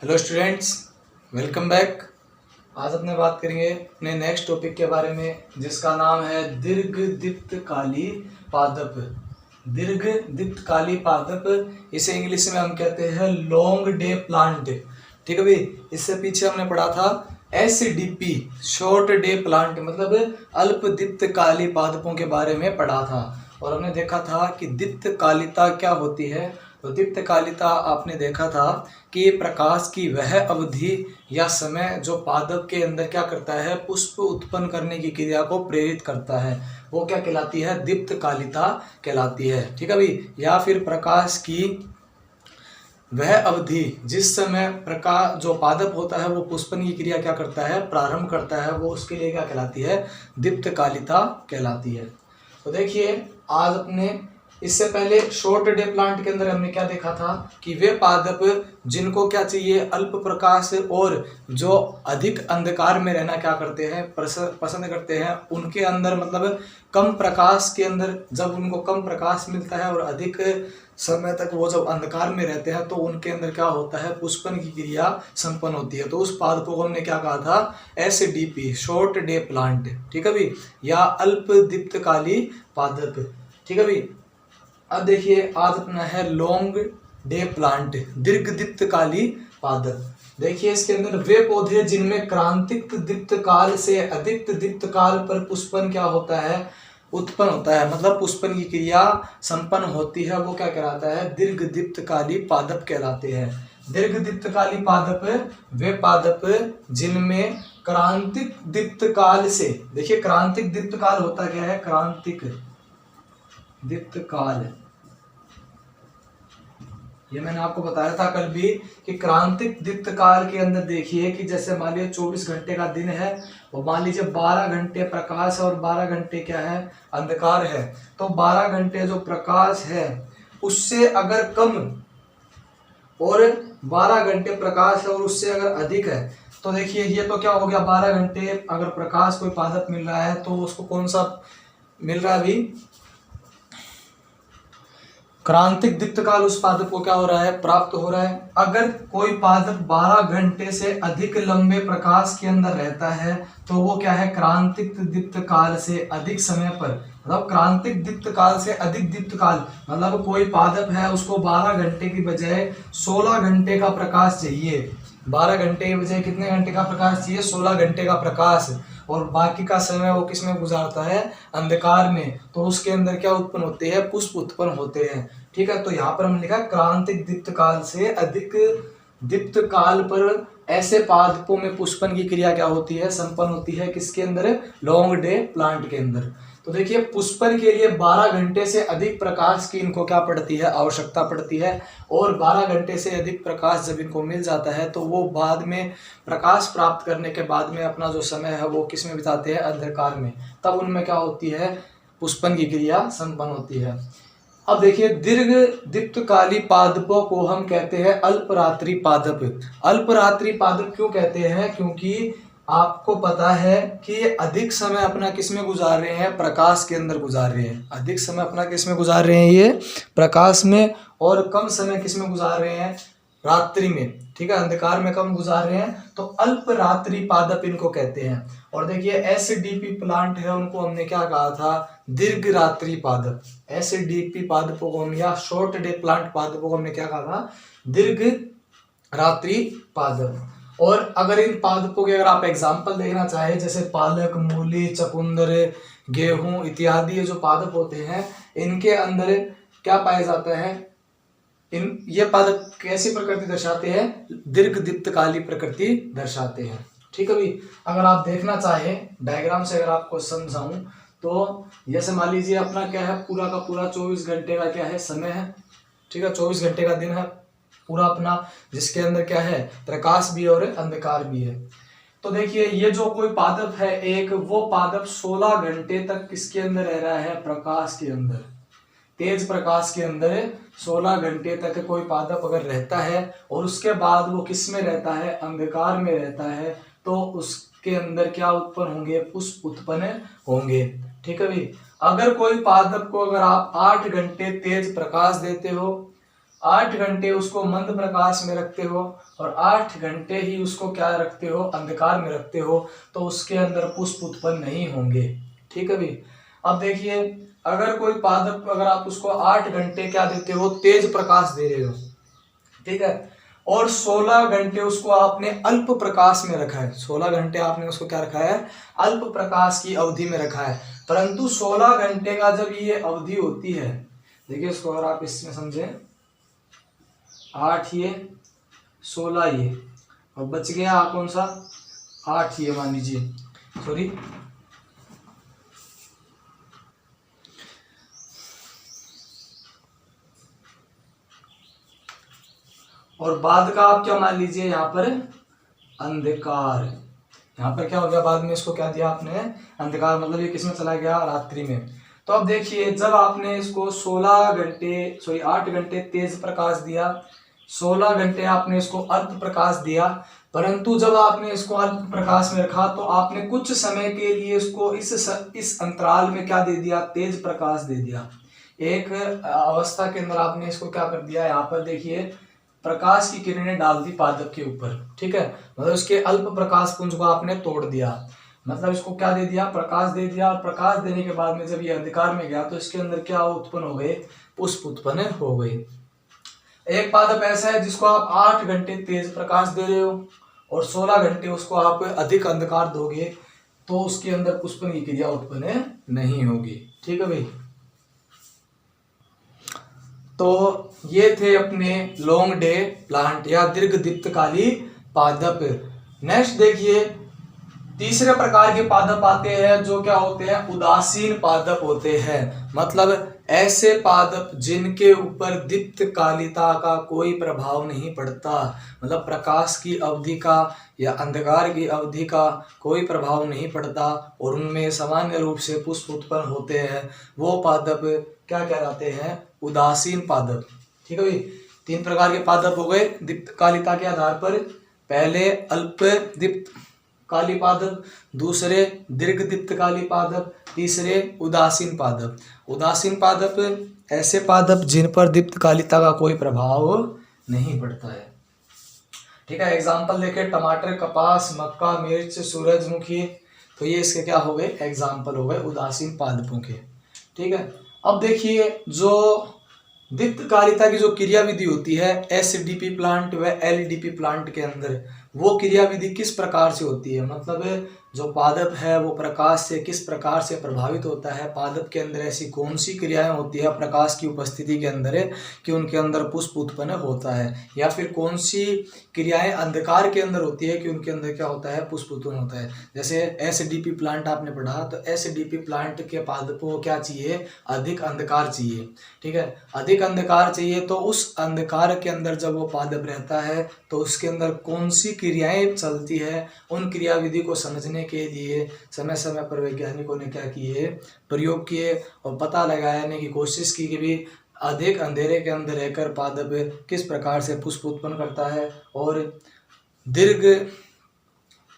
Hello students, welcome back. आज अपने बात करेंगे अपने नेक्स्ट टॉपिक के बारे में, जिसका नाम है दीर्घ दीप्तकाली पादप। दीर्घ दीप्तकाली पादप, इसे इंग्लिश में हम कहते हैं लॉन्ग डे प्लांट। ठीक है भाई, इससे पीछे हमने पढ़ा था SDP, शॉर्ट डे प्लांट, मतलब अल्प दीप्तकाली पादपों के बारे में पढ़ा था। और हमने देखा था कि दीप्तकालिता क्या होती है। तो दीप्तकालिता आपने देखा था कि प्रकाश की वह अवधि या समय जो पादप के अंदर क्या करता है, पुष्प उत्पन्न करने की क्रिया को प्रेरित करता है, वो क्या कहलाती है, दीप्तकालिता कहलाती है। ठीक है भाई, या फिर प्रकाश की वह अवधि जिस समय प्रकाश जो पादप होता है वो पुष्पन की क्रिया क्या करता है, प्रारंभ करता है, वो उसके लिए क्या कहलाती है, दीप्तकालिता कहलाती है। तो देखिए, आज अपने इससे पहले शॉर्ट डे प्लांट के अंदर हमने क्या देखा था कि वे पादप जिनको क्या चाहिए, अल्प प्रकाश और जो अधिक अंधकार में रहना क्या करते हैं, पसंद करते हैं। उनके अंदर मतलब कम प्रकाश के अंदर जब उनको कम प्रकाश मिलता है और अधिक समय तक वो जब अंधकार में रहते हैं तो उनके अंदर क्या होता है, पुष्पन की क्रिया संपन्न होती है। तो उस पादपों को हमने क्या कहा था, SDP, शॉर्ट डे प्लांट। ठीक है भाई, या अल्प दीप्तकाली पादप। ठीक है भाई, अब देखिए आज अपना है लॉन्ग डे प्लांट, दीर्घ दीप्तकाली पादप। देखिए इसके अंदर वे पौधे जिनमें क्रांतिक दीप्तकाल से अधिक दीप्तकाल पर पुष्पन क्या होता है, उत्पन्न होता है, मतलब पुष्पन की क्रिया संपन्न होती है, वो क्या कहलाता है, दीर्घ दीप्तकाली पादप कहलाते हैं। दीर्घ दीप्तकाली पादप वे पादप जिनमें क्रांतिक दीप्तकाल से, देखिए क्रांतिक दीप्तकाल होता क्या है, क्रांतिक दीप्तकाल, ये मैंने आपको बताया था कल भी कि क्रांतिक दीप्तकाल के अंदर देखिए कि जैसे मान लीजिए 24 घंटे का दिन है और मान लीजिए 12 घंटे प्रकाश और 12 घंटे क्या है, अंधकार है। तो 12 घंटे जो प्रकाश है उससे अगर कम और 12 घंटे प्रकाश है और उससे अगर अधिक है, तो देखिए ये तो क्या हो गया, 12 घंटे अगर प्रकाश कोई पादप मिल रहा है तो उसको कौन सा मिल रहा है अभी, क्रांतिक दीप्तकाल उस पादप को क्या हो रहा है, प्राप्त हो रहा है। अगर कोई पादप 12 घंटे से अधिक लंबे प्रकाश के अंदर रहता है तो वो क्या है, क्रांतिक दीप्तकाल से अधिक समय पर, मतलब क्रांतिक दीप्तकाल से अधिक दीप्तकाल, मतलब कोई पादप है उसको 12 घंटे की बजाय 16 घंटे का प्रकाश चाहिए। 12 घंटे की बजाय कितने घंटे का प्रकाश चाहिए, 16 घंटे का प्रकाश, और बाकी का समय वो किस में गुजारता है, अंधकार में। तो उसके अंदर क्या उत्पन्न होते हैं, पुष्प उत्पन्न होते हैं। ठीक है, तो यहाँ पर हमने लिखा क्रांतिक दीप्तकाल से अधिक दीप्तकाल पर ऐसे पादपों में पुष्पन की क्रिया क्या होती है, संपन्न होती है, किसके अंदर, लॉन्ग डे प्लांट के अंदर। तो देखिए पुष्पन के लिए 12 घंटे से अधिक प्रकाश की इनको क्या पड़ती है, आवश्यकता पड़ती है। और 12 घंटे से अधिक प्रकाश जब इनको मिल जाता है तो वो बाद में प्रकाश प्राप्त करने के बाद में अपना जो समय है वो किस में बिताते हैं, अंधकार में। तब उनमें क्या होती है, पुष्पन की क्रिया संपन्न होती है। अब देखिए दीर्घ दीप्तकाली पादपों को हम कहते हैं अल्परात्रि पादप। अल्परात्रि पादप क्यों कहते हैं, क्योंकि आपको पता है कि ये अधिक समय अपना किस में गुजार रहे हैं, प्रकाश के अंदर गुजार रहे हैं। अधिक समय अपना किस में गुजार रहे हैं, ये प्रकाश में, और कम समय किस में गुजार रहे हैं, रात्रि में। ठीक है, अंधकार में कम गुजार रहे हैं, तो अल्प रात्रि पादप इनको कहते हैं। और देखिए SDP प्लांट है, उनको हमने क्या कहा था, दीर्घ रात्रि पादप। SDP पादपों को हम, या शॉर्ट डे प्लांट पादपों को हमने क्या कहा था, दीर्घ रात्रि पादप। और अगर इन पादपों के अगर आप एग्जाम्पल देखना चाहे, जैसे पालक, मूली, चकुंदर, गेहूं इत्यादि ये जो पादप होते हैं, इनके अंदर क्या पाया जाता है, ये पादप कैसी प्रकृति दर्शाते हैं, दीर्घ दीप्तकाली प्रकृति दर्शाते हैं। ठीक है भाई, अगर आप देखना चाहें डायग्राम से, अगर आपको समझाऊं तो जैसे मान लीजिए अपना क्या है, पूरा का पूरा 24 घंटे का क्या है, समय है। ठीक है, 24 घंटे का दिन है पूरा अपना, जिसके अंदर क्या है, प्रकाश भी और अंधकार भी है। तो देखिए ये जो कोई पादप है एक, वो पादप 16 घंटे तक किसके अंदर रह रहा है, प्रकाश के अंदर, तेज प्रकाश के अंदर 16 घंटे तक कोई पादप अगर रहता है और उसके बाद वो किस में रहता है, अंधकार में रहता है, तो उसके अंदर क्या उत्पन्न होंगे, पुष्प उत्पन्न होंगे। ठीक है भाई, अगर कोई पादप को अगर आप 8 घंटे तेज प्रकाश देते हो, 8 घंटे उसको मंद प्रकाश में रखते हो और 8 घंटे ही उसको क्या रखते हो, अंधकार में रखते हो, तो उसके अंदर पुष्प उत्पन्न नहीं होंगे। ठीक है भाई। अब देखिए, अगर कोई पादप, अगर आप उसको 8 घंटे क्या देते हो, तेज प्रकाश दे रहे हो, ठीक है, और 16 घंटे उसको आपने अल्प प्रकाश में रखा है, 16 घंटे आपने उसको क्या रखा है, अल्प प्रकाश की अवधि में रखा है, परंतु 16 घंटे का जब ये अवधि होती है, देखिए इसको अगर आप इसमें समझें, 8 ये 16 ये, और बच गया कौन सा, 8 ये मान लीजिए, सॉरी, और बाद का आप क्या मान लीजिए यहाँ पर, अंधकार। यहाँ पर क्या हो गया, बाद में इसको क्या दिया आपने, अंधकार, मतलब ये किसमें चला गया, रात्रि में। तो अब देखिए, जब आपने इसको 16 घंटे, सॉरी 8 घंटे तेज प्रकाश दिया, 16 घंटे आपने इसको अल्प प्रकाश दिया, परंतु जब आपने इसको अल्प प्रकाश में रखा तो आपने कुछ समय के लिए इसको इस अंतराल में क्या दे दिया, तेज प्रकाश दे दिया। एक अवस्था के अंदर आपने इसको क्या कर दिया, यहाँ पर देखिए प्रकाश की किरणें डाल दी पादप के ऊपर, ठीक है, मतलब उसके अल्प प्रकाश पुंज को आपने तोड़ दिया, मतलब इसको क्या दे दिया, प्रकाश दे दिया, और प्रकाश देने के बाद में जब ये अंधकार में गया तो इसके अंदर क्या उत्पन्न हो गए, पुष्प उत्पन्न हो गए। एक पादप ऐसा है जिसको आप 8 घंटे तेज प्रकाश दे रहे हो और 16 घंटे उसको आप अधिक अंधकार दोगे, तो उसके अंदर पुष्पन की क्रिया उत्पन्न नहीं होगी। ठीक है भाई। तो ये थे अपने लॉन्ग डे प्लांट या दीर्घ दीप्तकाली पादप। नेक्स्ट देखिए, तीसरे प्रकार के पादप आते हैं जो क्या होते हैं, उदासीन पादप होते हैं। मतलब ऐसे पादप जिनके ऊपर दीप्तकालिता का कोई प्रभाव नहीं पड़ता, मतलब प्रकाश की अवधि का या अंधकार की अवधि का कोई प्रभाव नहीं पड़ता और उनमें सामान्य रूप से पुष्प उत्पन्न होते हैं, वो पादप क्या कहलाते हैं, उदासीन पादप। ठीक है भाई। 3 प्रकार के पादप हो गए दीप्तकालिता के आधार पर। पहले अल्प दीप्तकाली पादप, दूसरे दीर्घ दीप्तकाली पादप, तीसरे उदासीन पादप। उदासीन पादप ऐसे पादप जिन पर दीप्तकालिता का कोई प्रभाव नहीं पड़ता है। ठीक है, एग्जाम्पल देखें, टमाटर, कपास, मक्का, मिर्च, सूरजमुखी, तो ये इसके क्या हो गए, एग्जाम्पल हो गए उदासीन पादपों के। ठीक है। अब देखिए, जो दीप्तकालिता की जो क्रिया विधि होती है एसडीपी प्लांट व एलडीपी प्लांट के अंदर, वो क्रिया विधि किस प्रकार से होती है, मतलब जो पादप है वो प्रकाश से किस प्रकार से प्रभावित होता है, पादप के अंदर ऐसी कौन सी क्रियाएं होती है प्रकाश की उपस्थिति के अंदर कि उनके अंदर पुष्प उत्पन्न होता है, या फिर कौन सी क्रियाएं अंधकार के अंदर होती है कि उनके अंदर क्या होता है, पुष्प उत्पन्न होता है। जैसे एसडीपी प्लांट आपने पढ़ा, तो एसडीपी प्लांट के पादपों को क्या चाहिए, अधिक अंधकार चाहिए। ठीक है, अधिक अंधकार चाहिए, तो उस अंधकार के अंदर जब वो पादप रहता है तो उसके अंदर कौन सी क्रियाएं चलती है, उन क्रिया विधि को समझने के लिए समय समय पर वैज्ञानिकों ने क्या किए, प्रयोग किए और पता लगाने की कोशिश की कि भी अधिक अंधेरे के अंदर रहकर पादप किस प्रकार से पुष्प उत्पन्न करता है, और दीर्घ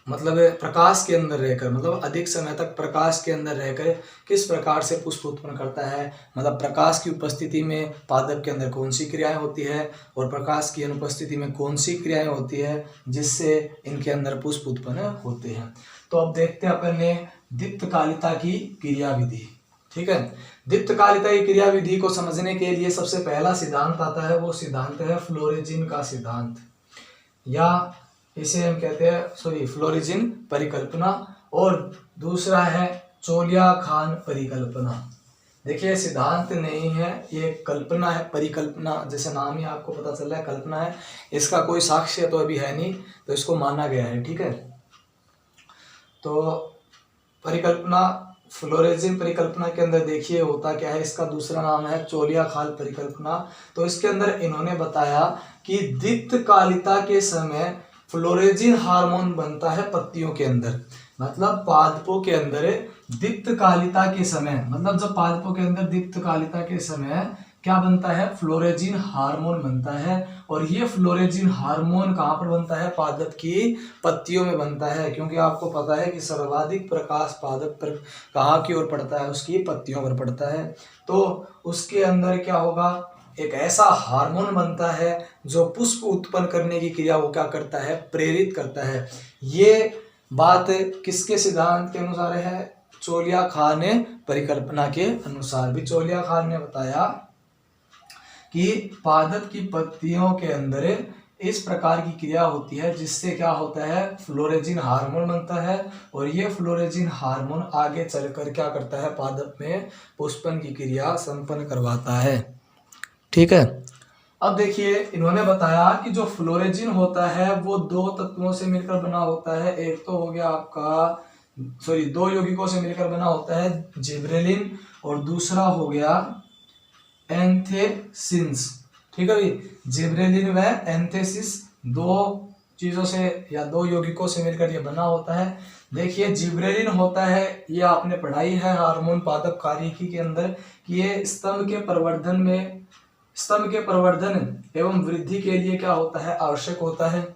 मतलब प्रकाश के अंदर रहकर, मतलब अधिक समय तक प्रकाश के अंदर रहकर किस प्रकार से पुष्प उत्पन्न करता है, मतलब प्रकाश की उपस्थिति में पादप के अंदर कौन सी क्रियाएं होती है और प्रकाश की अनुपस्थिति में कौन सी क्रियाएं होती है जिससे इनके अंदर पुष्प उत्पन्न होते हैं। तो अब देखते हैं अपन ने दीप्तकालिता की क्रिया विधि। ठीक है, दीप्तकालिता की क्रिया विधि को समझने के लिए सबसे पहला सिद्धांत आता है, वो सिद्धांत है फ्लोरेजिन का सिद्धांत, या इसे हम कहते हैं फ्लोरेजिन परिकल्पना, और दूसरा है चोलिया-खान परिकल्पना। देखिए, सिद्धांत नहीं है, ये कल्पना है, परिकल्पना, जैसे नाम ही आपको पता चल रहा है कल्पना है, इसका कोई साक्ष्य तो अभी है नहीं, तो इसको माना गया है। ठीक है, तो परिकल्पना, फ्लोरेजिन परिकल्पना के अंदर देखिए होता क्या है, इसका दूसरा नाम है चोलिया-खान परिकल्पना। तो इसके अंदर इन्होंने बताया कि दीप्तकालिता के समय फ्लोरेजिन हार्मोन बनता है पत्तियों के अंदर, मतलब पादपों के अंदर दीप्तकालिता के समय, मतलब जब पादपों के अंदर दीप्तकालिता के समय क्या बनता है, फ्लोरेजिन हार्मोन बनता है, और ये फ्लोरेजिन हार्मोन कहाँ पर बनता है, पादप की पत्तियों में बनता है, क्योंकि आपको पता है कि सर्वाधिक प्रकाश पादप पर कहाँ की ओर पड़ता है, उसकी पत्तियों पर पड़ता है। तो उसके अंदर क्या होगा, एक ऐसा हार्मोन बनता है जो पुष्प उत्पन्न करने की क्रिया को क्या करता है, प्रेरित करता है। ये बात किसके सिद्धांत के अनुसार है, चोलिया खान ने परिकल्पना के अनुसार। भी चोलिया खान ने बताया कि पादप की पत्तियों के अंदर इस प्रकार की क्रिया होती है जिससे क्या होता है, फ्लोरेजिन हार्मोन बनता है और ये फ्लोरेजिन हार्मोन आगे चलकर क्या करता है, पादप में पुष्पन की क्रिया संपन्न करवाता है। ठीक है। अब देखिए इन्होंने बताया कि जो फ्लोरेजिन होता है वो दो तत्वों से मिलकर बना होता है। एक तो हो गया आपका दो यौगिकों से मिलकर बना होता है जिब्रेलिन, और दूसरा हो गया एंथेसिंस। ठीक है भाई, जिब्रेलिन व एंथेसिस दो चीजों से या दो यौगिकों से मिलकर ये बना होता है। देखिए जिब्रेलिन होता है, ये आपने पढ़ाई है हार्मोन पादप कार्यकी के अंदर कि ये स्तंभ के प्रवर्धन एवं वृद्धि के लिए क्या होता है, आवश्यक होता है।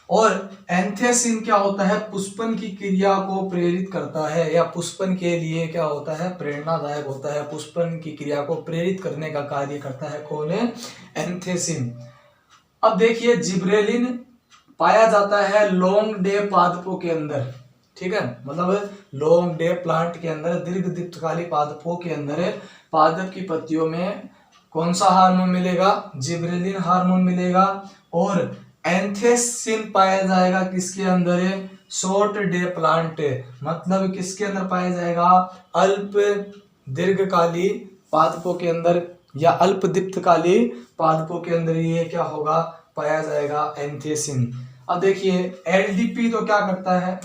और एंथेसिन क्या होता है, पुष्पन की क्रिया को प्रेरित करता है या पुष्पन के लिए क्या होता है, प्रेरणादायक होता है। पुष्पन की क्रिया को प्रेरित करने का कार्य करता है कौन है, एंथेसिन। अब देखिए जिब्रेलिन पाया जाता है लॉन्ग डे पादपों के अंदर। ठीक है, मतलब लॉन्ग डे प्लांट के अंदर, दीर्घ दीप्तकाली पादपों के अंदर पादप की पत्तियों में कौन सा हार्मोन मिलेगा, जिब्रेलिन हार्मोन मिलेगा। और एंथेसिन पाया जाएगा किसके अंदर है, शॉर्ट डे प्लांट, मतलब किसके अंदर पाया जाएगा, अल्प दीर्घकाली पादपों के अंदर या अल्प दीप्तकाली पादपों के अंदर ये क्या होगा, पाया जाएगा एंथेसिन। अब देखिए एलडीपी तो क्या करता है,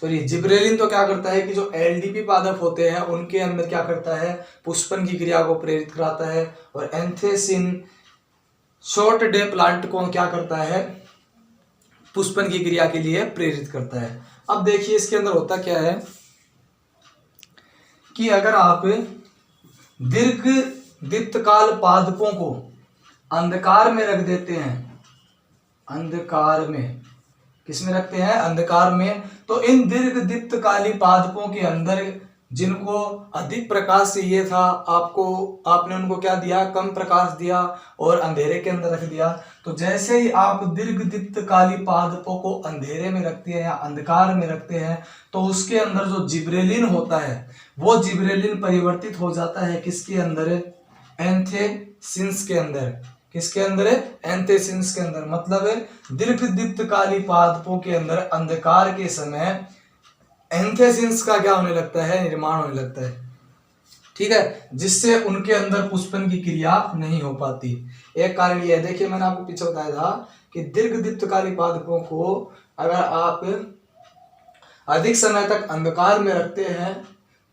जिब्रेलिन तो क्या करता है कि जो एलडीपी पादप होते हैं उनके अंदर क्या करता है, पुष्पन की क्रिया को प्रेरित कराता है। और एंथेसिन शॉर्ट डे प्लांट को क्या करता है, पुष्पन की क्रिया के लिए प्रेरित करता है। अब देखिए इसके अंदर होता क्या है कि अगर आप दीर्घ दीप्तकाल पादपों को अंधकार में रख देते हैं, अंधकार में, किसमें रखते हैं, अंधकार में, तो इन दीर्घ दीप्तकाली पादपों के अंदर जिनको अधिक प्रकाश चाहिए था, आपने उनको क्या दिया, कम प्रकाश दिया और अंधेरे के अंदर रख दिया। तो जैसे ही आप दीर्घ दीप्तकाली पादपों को अंधेरे में रखते हैं या अंधकार में रखते हैं, तो उसके अंदर जो जिब्रेलिन होता है वो जिब्रेलिन परिवर्तित हो जाता है किसके अंदर, एंथेसिंस के अंदर। किसके अंदर है, एंथेसिंस के अंदर। मतलब दीर्घ दीप्तकाली पादपों के अंदर अंधकार के समय एंथेसिंस का क्या होने लगता है, निर्माण होने लगता है। ठीक है, जिससे उनके अंदर पुष्पन की क्रिया नहीं हो पाती। एक कारण यह है, देखिए मैंने आपको पीछे बताया था कि दीर्घ दीप्तकाली पादपों को अगर आप अधिक समय तक अंधकार में रखते हैं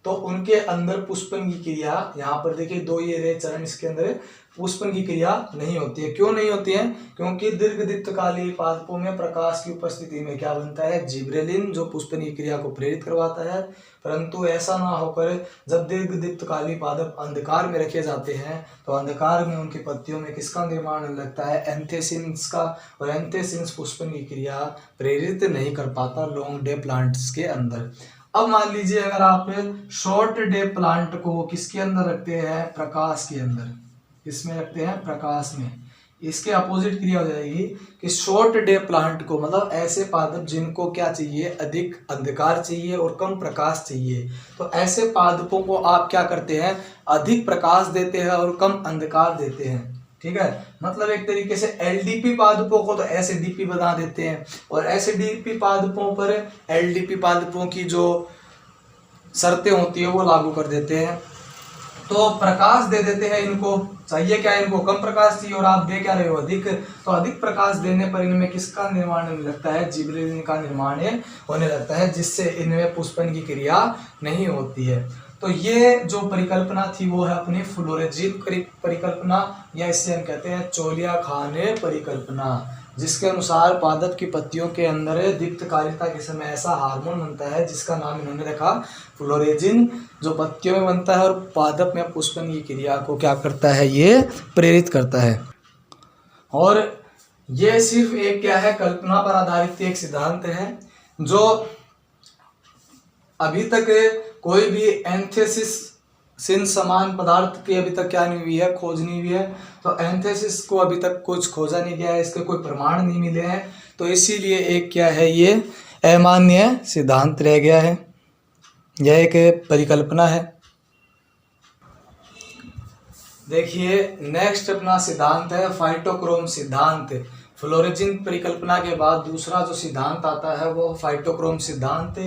तो उनके अंदर पुष्पन की क्रिया, यहाँ पर देखिए दो ये रे चरण, इसके अंदर पुष्पन की क्रिया नहीं होती है। क्यों नहीं होती है, क्योंकि दीर्घ दीप्तकाली पादपों में प्रकाश की उपस्थिति में क्या बनता है, जिब्रेलिन, जो पुष्पन की क्रिया को प्रेरित करवाता है। परंतु ऐसा ना होकर जब दीर्घ दीप्तकाली पादप अंधकार में रखे जाते हैं तो अंधकार में उनकी पत्तियों में किसका निर्माण होने लगता है, एंथेसिंस का। और एंथेसिंस पुष्पन की क्रिया प्रेरित नहीं कर पाता लॉन्ग डे प्लांट्स के अंदर। अब मान लीजिए अगर आप शॉर्ट डे प्लांट को किसके अंदर रखते हैं, प्रकाश के अंदर, इसमें रखते हैं प्रकाश में, इसके अपोजिट क्रिया हो जाएगी कि शॉर्ट डे प्लांट को, मतलब ऐसे पादप जिनको क्या चाहिए, अधिक अंधकार चाहिए और कम प्रकाश चाहिए, तो ऐसे पादपों को आप क्या करते हैं, अधिक प्रकाश देते हैं और कम अंधकार देते हैं। ठीक है, मतलब एक तरीके से एलडीपी पादपों को तो एसडीपी बना देते हैं और एसडीपी पादपों पर एलडीपी पादपों की जो शर्तें होती है वो लागू कर देते हैं। तो प्रकाश दे देते हैं, इनको चाहिए क्या, इनको कम प्रकाश चाहिए और आप दे क्या रहे हो, अधिक। तो अधिक प्रकाश देने पर इनमें किसका निर्माण होने लगता है, जिब्रेलिन का निर्माण होने लगता है, जिससे इनमें पुष्पन की क्रिया नहीं होती है। तो ये जो परिकल्पना थी वो है अपनी फ्लोरेजिन परिकल्पना, या इससे हम कहते हैं चोलिया खान परिकल्पना, जिसके अनुसार पादप की पत्तियों के अंदर दीप्तकालिता के समय ऐसा हार्मोन बनता है जिसका नाम इन्होंने रखा फ्लोरेजिन, जो पत्तियों में बनता है और पादप में पुष्पन की क्रिया को क्या करता है, ये प्रेरित करता है। और ये सिर्फ एक क्या है, कल्पना पर आधारित एक सिद्धांत है, जो अभी तक कोई भी एंथेसिस सिन समान पदार्थ की अभी तक क्या नहीं हुई है, खोज नहीं हुई है। तो एंथेसिस को अभी तक कुछ खोजा नहीं गया है, इसके कोई प्रमाण नहीं मिले हैं, तो इसीलिए एक क्या है, ये अमान्य सिद्धांत रह गया है। यह एक परिकल्पना है। देखिए नेक्स्ट अपना सिद्धांत है फाइटोक्रोम सिद्धांत। फ्लोरेजिन परिकल्पना के बाद दूसरा जो सिद्धांत आता है वो फाइटोक्रोम सिद्धांत।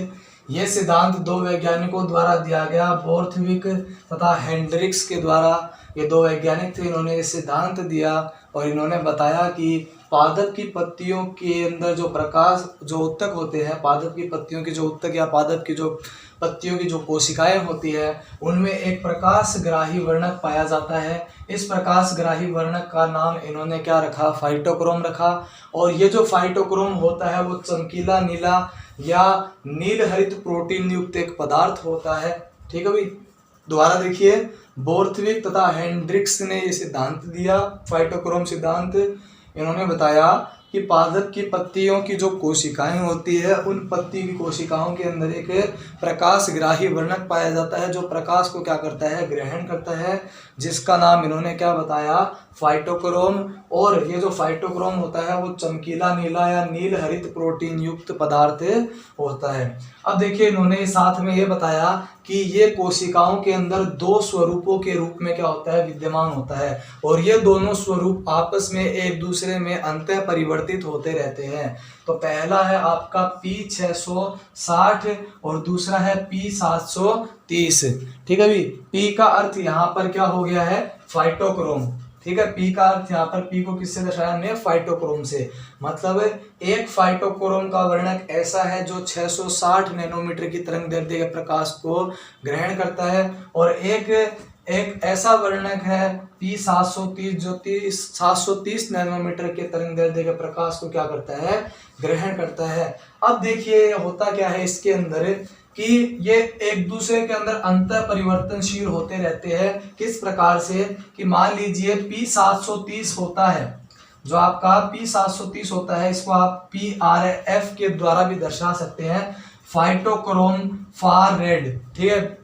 यह सिद्धांत दो वैज्ञानिकों द्वारा दिया गया, बोर्थविक तथा हेंड्रिक्स के द्वारा। ये दो वैज्ञानिक थे, इन्होंने ये सिद्धांत दिया और इन्होंने बताया कि पादप की पत्तियों के अंदर जो प्रकाश जो उत्तक होते हैं, पादप की पत्तियों की जो उत्तक या पादप की जो पत्तियों की जो कोशिकाएं होती है, उनमें एक प्रकाशग्राही वर्णक पाया जाता है। इस प्रकाशग्राही वर्णक का नाम इन्होंने क्या रखा, फाइटोक्रोम रखा। और ये जो फाइटोक्रोम होता है वो चमकीला नीला या नील हरित प्रोटीन युक्त एक पदार्थ होता है। ठीक है भाई, दोबारा देखिए, बोर्थविक तथा हेंड्रिक्स ने ये सिद्धांत दिया, फाइटोक्रोम सिद्धांत। इन्होंने बताया कि पादप की पत्तियों की जो कोशिकाएं होती है, उन पत्ती की कोशिकाओं के अंदर एक प्रकाशग्राही वर्णक पाया जाता है, जो प्रकाश को क्या करता है, ग्रहण करता है, जिसका नाम इन्होंने क्या बताया, फाइटोक्रोम। और ये जो फाइटोक्रोम होता है वो चमकीला नीला या नील हरित प्रोटीन युक्त पदार्थ होता है। अब देखिए इन्होंने साथ में ये बताया कि ये कोशिकाओं के अंदर दो स्वरूपों के रूप में क्या होता है, विद्यमान होता है, और ये दोनों स्वरूप आपस में एक दूसरे में अंतः परिवर्तित होते रहते हैं। तो पहला है आपका P660 और दूसरा है P730। ठीक है भाई, P का अर्थ यहाँ पर क्या हो गया है, फाइटोक्रोम। ठीक है, P का अर्थ यहाँ पर, P को किससे दर्शाया हमने, फाइटोक्रोम से। मतलब एक फाइटोक्रोम का वर्णक ऐसा है जो 660 नैनोमीटर की तरंग दैर्ध्य के प्रकाश को ग्रहण करता है, और एक ऐसा वर्णक है P730 जो 730 नैनोमीटर के तरंग दैर्ध्य के प्रकाश को क्या करता है, ग्रहण करता है। अब देखिए होता क्या है इसके अंदर कि ये एक दूसरे के अंदर अंतर परिवर्तनशील होते रहते हैं। किस प्रकार से कि मान लीजिए P730 होता है, जो आपका P730 होता है, इसको आप PRF के द्वारा भी दर्शा सकते हैं, फाइटोक्रोम फार रेड। ठीक है,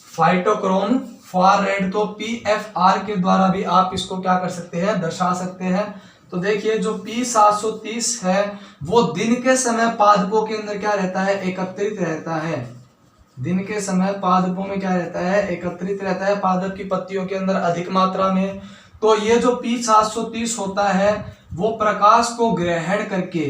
फाइटोक्रोम फार रेड, तो PFR के द्वारा भी आप इसको क्या कर सकते हैं, दर्शा सकते हैं। तो देखिए जो P730 है वो दिन के समय पादपों के अंदर क्या रहता है, एकत्रित रहता है। दिन के समय पादपों में क्या रहता है, एकत्रित रहता है, पादप की पत्तियों के अंदर अधिक मात्रा में। तो ये जो P730 होता है वो प्रकाश को ग्रहण करके,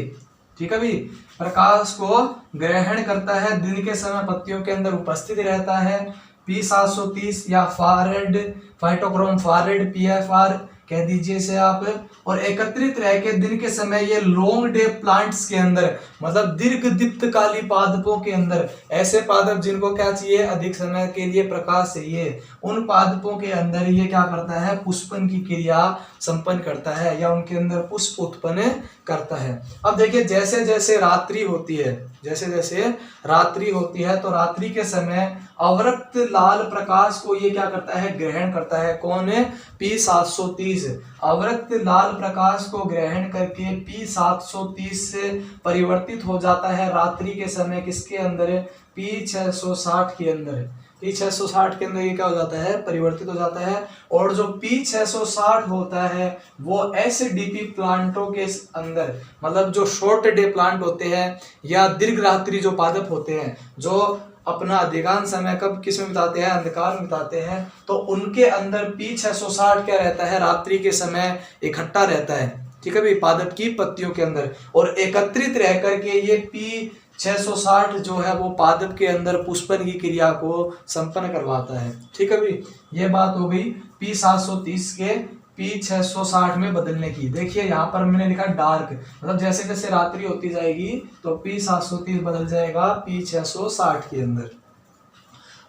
ठीक है भाई, प्रकाश को ग्रहण करता है, दिन के समय पत्तियों के अंदर उपस्थित रहता है। P730 या फारेड, फाइटोक्रोम फारेड, PFR कह दीजिए इसे आप, और एकत्रित रह के दिन के समय ये लॉन्ग डे प्लांट्स के अंदर, मतलब दीर्घ दीप्तकाली पादपों के अंदर, ऐसे पादप जिनको क्या चाहिए, अधिक समय के लिए प्रकाश चाहिए, उन पादपों के अंदर ये क्या करता है, पुष्पन की क्रिया संपन्न करता है या उनके अंदर पुष्प उत्पन्न करता है। अब देखिए जैसे जैसे रात्रि होती है, जैसे जैसे रात्रि होती है तो रात्रि के समय अवरक्त लाल प्रकाश को ये क्या करता है, ग्रहण करता है। कौन है, P730। अवरक्त लाल प्रकाश को ग्रहण करके P730 से परिवर्तित हो जाता है रात्रि के समय किसके अंदर, P660 के अंदर। P660 के अंदर ये क्या हो जाता है, परिवर्तित हो जाता है। और जो P660 होता है वो SDP प्लांटों के अंदर, मतलब जो शॉर्ट डे प्लांट होते हैं या दीर्घ रात्रि जो पादप होते हैं, जो अपना अधिकांश समय कब किस में बिताते हैं, अंधकार में बिताते हैं, तो उनके अंदर P660 क्या रहता है, रात्रि के समय इकट्ठा रहता है। ठीक है भाई, पादप की पत्तियों के अंदर, और एकत्रित रह करके ये P660 जो है वो पादप के अंदर पुष्पन की क्रिया को संपन्न करवाता है। ठीक है भाई, ये बात हो गई P730 के P660 में बदलने की। देखिए यहाँ पर मैंने लिखा डार्क, मतलब जैसे जैसे रात्रि होती जाएगी तो P730 बदल जाएगा P660 के अंदर।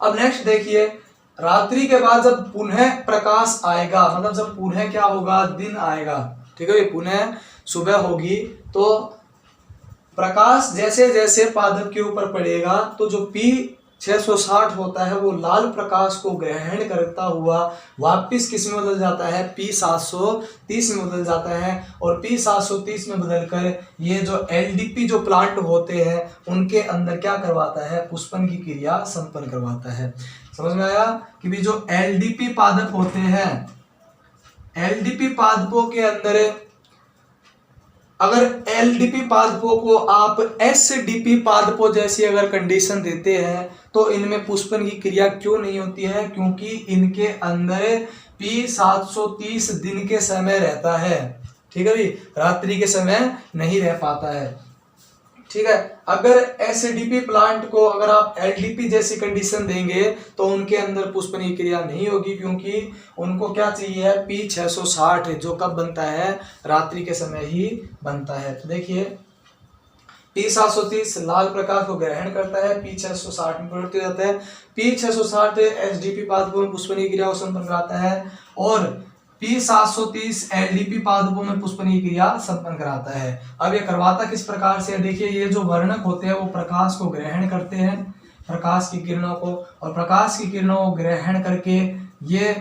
अब नेक्स्ट देखिए, रात्रि के बाद जब पुनः प्रकाश आएगा, मतलब जब पुनः क्या होगा, दिन आएगा, ठीक है, पुनः सुबह होगी, तो प्रकाश जैसे जैसे पादप के ऊपर पड़ेगा तो जो 660 होता है वो लाल प्रकाश को ग्रहण करता हुआ वापिस किस में बदल जाता है, P730 में बदल जाता है। और P730 में बदलकर ये जो LDP जो प्लांट होते हैं उनके अंदर क्या करवाता है, पुष्पन की क्रिया संपन्न करवाता है। समझ में आया कि भी जो LDP पादप होते हैं, LDP पादपों के अंदर अगर LDP पादपों को आप SDP पादपों जैसी अगर कंडीशन देते हैं तो इनमें पुष्पन की क्रिया क्यों नहीं होती है, क्योंकि इनके अंदर P730 दिन के समय रहता है। ठीक है भी, रात्रि के समय नहीं रह पाता है। ठीक है, अगर SDP प्लांट को अगर आप LDP जैसी कंडीशन देंगे तो उनके अंदर पुष्पन की क्रिया नहीं होगी, क्योंकि उनको क्या चाहिए है, P660 जो कब बनता है, रात्रि के समय ही बनता है। तो देखिए P730 लाल प्रकाश को ग्रहण करता है, P660 में परिवर्तित हो जाता है। P660 SDP पादपों में पुष्पन की क्रिया को संपन्न कराता है और P730 LDP पादपों में पुष्पन की क्रिया संपन्न कराता है। अब ये करवाता किस प्रकार से, देखिए ये जो वर्णक होते हैं वो प्रकाश को ग्रहण करते हैं, प्रकाश की किरणों को, और प्रकाश की किरणों को ग्रहण करके ये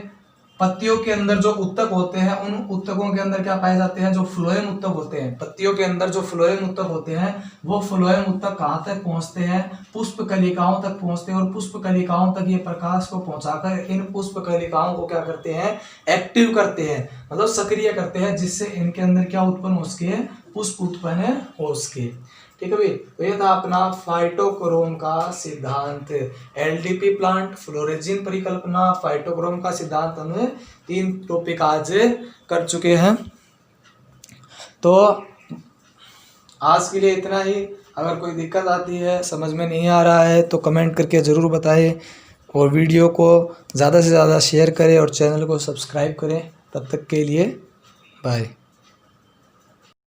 पत्तियों के अंदर जो उत्तक होते हैं उन उत्तकों के अंदर क्या पाए जाते हैं, जो फ्लोएम उत्तक होते हैं। पत्तियों के अंदर जो फ्लोएम उत्तक होते हैं वो फ्लोएम उत्तक कहाँ तक पहुंचते हैं, पुष्प कलिकाओं तक पहुंचते हैं और पुष्प कलिकाओं तक ये प्रकाश को पहुंचाकर इन पुष्प कलिकाओं को क्या करते हैं, एक्टिव करते हैं, मतलब सक्रिय करते हैं, जिससे इनके अंदर क्या उत्पन्न हो सके, पुष्प उत्पन्न हो सके। ठीक है भाई, तो ये था अपना फाइटोक्रोम का सिद्धांत। LDP प्लांट, फ्लोरेजिन परिकल्पना, फाइटोक्रोम का सिद्धांत, हमने 3 टॉपिक आज कर चुके हैं। तो आज के लिए इतना ही। अगर कोई दिक्कत आती है, समझ में नहीं आ रहा है तो कमेंट करके ज़रूर बताएं और वीडियो को ज़्यादा से ज़्यादा शेयर करें और चैनल को सब्सक्राइब करें। तब तक के लिए बाय।